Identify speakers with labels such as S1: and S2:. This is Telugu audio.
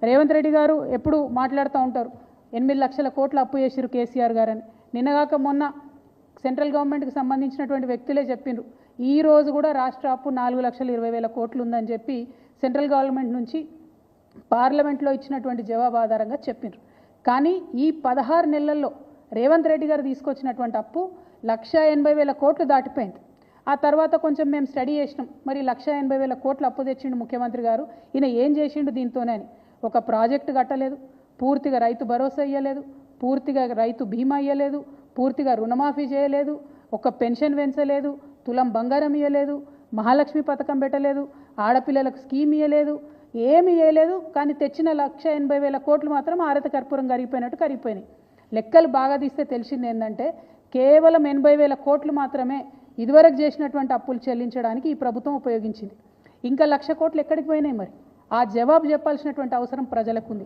S1: రేవంత్ రెడ్డి గారు ఎప్పుడు మాట్లాడుతూ ఉంటారు 8 లక్షల కోట్ల అప్పు చేసిరు కేసీఆర్ గారని. నిన్నగాక మొన్న సెంట్రల్ గవర్నమెంట్కి సంబంధించినటువంటి వ్యక్తులే చెప్పిండ్రు ఈ రోజు కూడా రాష్ట్ర అప్పు 4,20,000 కోట్లు ఉందని చెప్పి సెంట్రల్ గవర్నమెంట్ నుంచి పార్లమెంట్లో ఇచ్చినటువంటి జవాబు ఆధారంగా చెప్పిండ్రు. కానీ ఈ 16 నెలల్లో రేవంత్ రెడ్డి గారు తీసుకొచ్చినటువంటి అప్పు 1,80,000 కోట్లు దాటిపోయింది. ఆ తర్వాత కొంచెం మేము స్టడీ చేసినాం, మరి 1,80,000 కోట్లు అప్పు తెచ్చిండు ముఖ్యమంత్రి గారు, ఈయన ఏం చేసిండు దీంతోనే అని. ఒక ప్రాజెక్టు కట్టలేదు, పూర్తిగా రైతు భరోసా ఇయ్యలేదు, పూర్తిగా రైతు బీమా ఇయ్యలేదు, పూర్తిగా రుణమాఫీ చేయలేదు, ఒక పెన్షన్ పెంచలేదు, తులం బంగారం ఇయ్యలేదు, మహాలక్ష్మి పథకం పెట్టలేదు, ఆడపిల్లలకు స్కీమ్ ఇయ్యలేదు, ఏమి ఇయ్యలేదు. కానీ తెచ్చిన 1,80,000 కోట్లు మాత్రం ఆరత కర్పూరం కరిగిపోయినట్టు కరిగిపోయినాయి. లెక్కలు బాగా తీస్తే తెలిసింది ఏంటంటే కేవలం 80,000 కోట్లు మాత్రమే ఇదివరకు చేసినటువంటి అప్పులు చెల్లించడానికి ఈ ప్రభుత్వం ఉపయోగించింది. ఇంకా 1,00,000 కోట్లు ఎక్కడికి పోయినాయి? మరి ఆ జవాబు చెప్పాల్సినటువంటి అవసరం ప్రజలకు ఉంది.